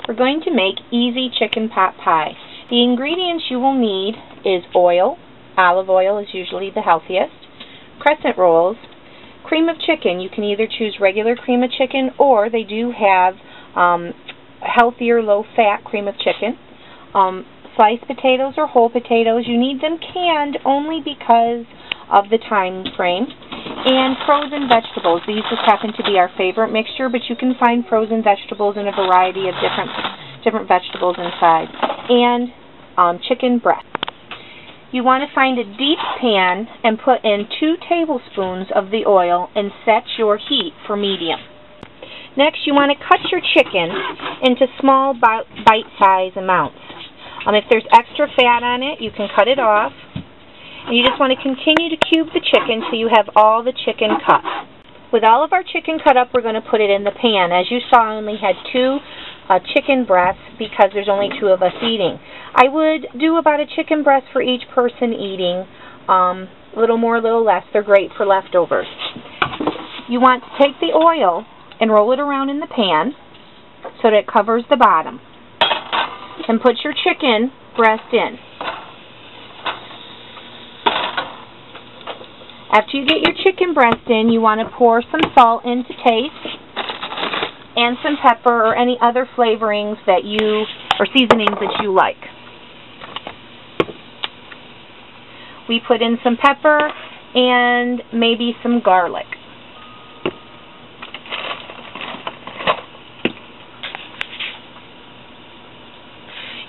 We're going to make easy chicken pot pie. The ingredients you will need is oil. Olive oil is usually the healthiest. Crescent rolls. Cream of chicken. You can either choose regular cream of chicken, or they do have healthier, low-fat cream of chicken. Sliced potatoes or whole potatoes. You need them canned only because of the time frame. And frozen vegetables. These just happen to be our favorite mixture, but you can find frozen vegetables in a variety of different vegetables inside. And chicken breast. You want to find a deep pan and put in 2 tablespoons of the oil and set your heat for medium. Next, you want to cut your chicken into small bite-size amounts. If there's extra fat on it, you can cut it off. And you just want to continue to cube the chicken till you have all the chicken cut. With all of our chicken cut up, we're going to put it in the pan. As you saw, I only had 2 chicken breasts because there's only 2 of us eating. I would do about a chicken breast for each person eating. A little more, a little less. They're great for leftovers. You want to take the oil and roll it around in the pan so that it covers the bottom. And put your chicken breast in. After you get your chicken breast in, you want to pour some salt in to taste, and some pepper or any other flavorings that you, or seasonings that you like. We put in some pepper and maybe some garlic.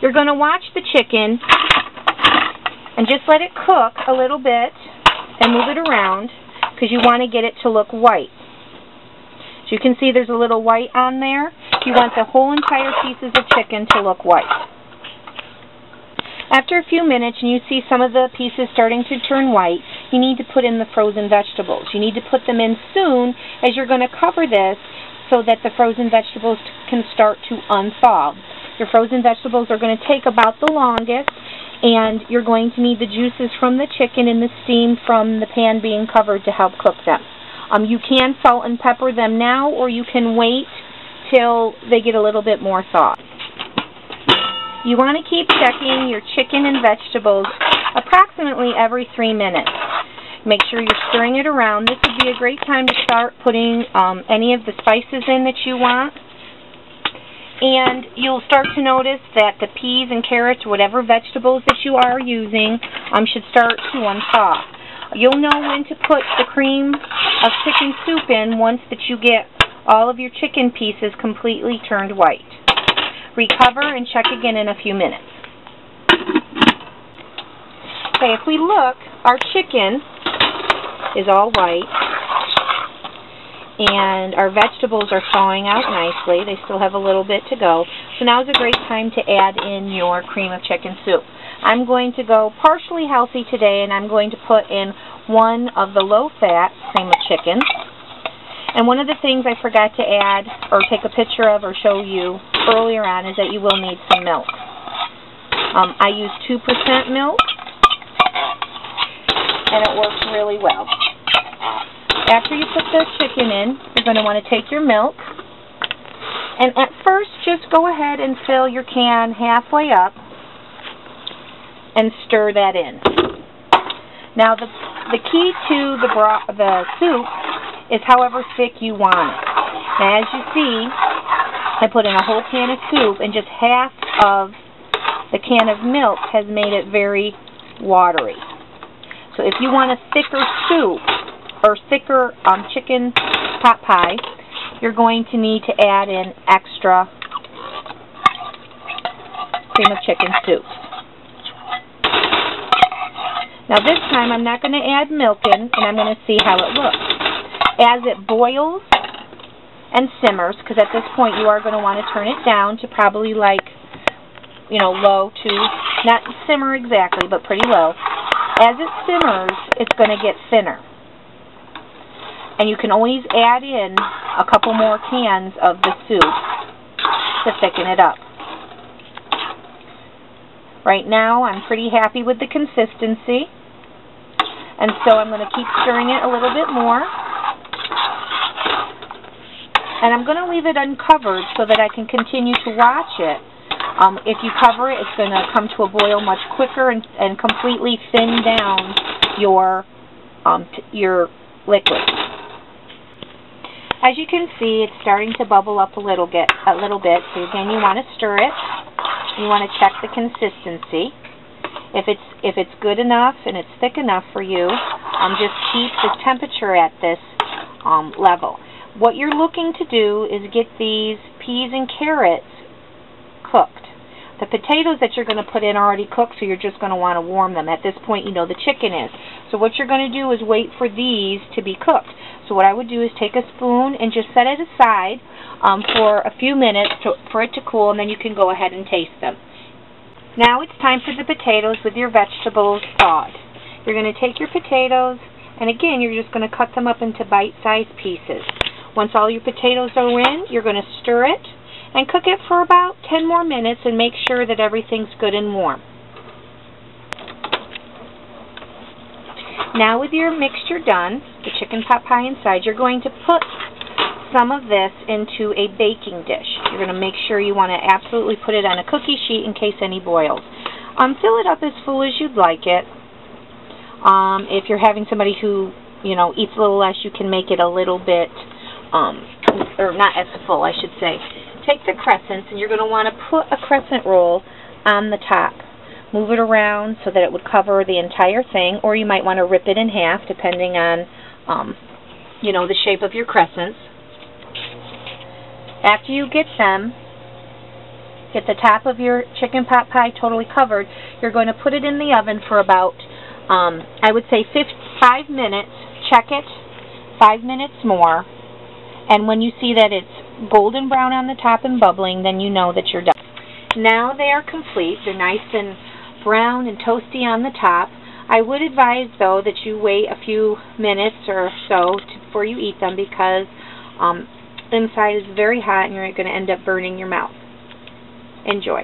You're going to watch the chicken and just let it cook a little bit and move it around because you want to get it to look white. As you can see, there's a little white on there. You want the whole entire pieces of chicken to look white. After a few minutes and you see some of the pieces starting to turn white, you need to put in the frozen vegetables. You need to put them in soon, as you're going to cover this so that the frozen vegetables can start to unthaw. Your frozen vegetables are going to take about the longest, and you're going to need the juices from the chicken and the steam from the pan being covered to help cook them. You can salt and pepper them now, or you can wait till they get a little bit more thawed. You want to keep checking your chicken and vegetables approximately every 3 minutes. Make sure you're stirring it around. This would be a great time to start putting any of the spices in that you want. And you'll start to notice that the peas and carrots, whatever vegetables that you are using, should start to unthaw. You'll know when to put the cream of chicken soup in once that you get all of your chicken pieces completely turned white. Recover and check again in a few minutes. Okay, if we look, our chicken is all white, and our vegetables are thawing out nicely. They still have a little bit to go. So now is a great time to add in your cream of chicken soup. I'm going to go partially healthy today, and I'm going to put in 1 of the low-fat cream of chicken. And one of the things I forgot to add or take a picture of or show you earlier on is that you will need some milk. I use 2% milk, and it works really well. After you put the chicken in, you're going to want to take your milk, and at first just go ahead and fill your can halfway up and stir that in. Now the key to the soup is however thick you want it. Now as you see, I put in a whole can of soup, and just half of the can of milk has made it very watery. So if you want a thicker soup, or thicker chicken pot pie, you're going to need to add in extra cream of chicken soup. Now this time I'm not going to add milk in, and I'm going to see how it looks. As it boils and simmers, because at this point you are going to want to turn it down to probably like, low to, not simmer exactly, but pretty low. As it simmers, it's going to get thinner. And you can always add in a couple more cans of the soup to thicken it up. Right now, I'm pretty happy with the consistency. And so I'm going to keep stirring it a little bit more. And I'm going to leave it uncovered so that I can continue to watch it. If you cover it, it's going to come to a boil much quicker and completely thin down your liquid. As you can see, it's starting to bubble up a little bit. So again, you want to stir it. You want to check the consistency. If it's good enough and it's thick enough for you, just keep the temperature at this level. What you're looking to do is get these peas and carrots cooked. The potatoes that you're going to put in are already cooked, so you're just going to want to warm them. At this point, you know the chicken is. So what you're going to do is wait for these to be cooked. So what I would do is take a spoon and just set it aside for a few minutes for it to cool, and then you can go ahead and taste them. Now it's time for the potatoes with your vegetables thawed. You're going to take your potatoes, and again, you're just going to cut them up into bite-sized pieces. Once all your potatoes are in, you're going to stir it and cook it for about 10 more minutes and make sure that everything's good and warm. Now with your mixture done, the chicken pot pie inside, you're going to put some of this into a baking dish. You're going to make sure you want to absolutely put it on a cookie sheet in case any boils. Fill it up as full as you'd like it. If you're having somebody who, eats a little less, you can make it a little bit, or not as full, I should say. Take the crescents, and you're going to want to put a crescent roll on the top. Move it around so that it would cover the entire thing, or you might want to rip it in half, depending on, the shape of your crescents. After you get the top of your chicken pot pie totally covered, you're going to put it in the oven for about, I would say 5 minutes. Check it, 5 minutes more. And when you see that it's golden brown on the top and bubbling, then you know that you're done. Now they are complete. They're nice and brown and toasty on the top. I would advise, though, that you wait a few minutes or so before you eat them, because inside is very hot and you're going to end up burning your mouth. Enjoy.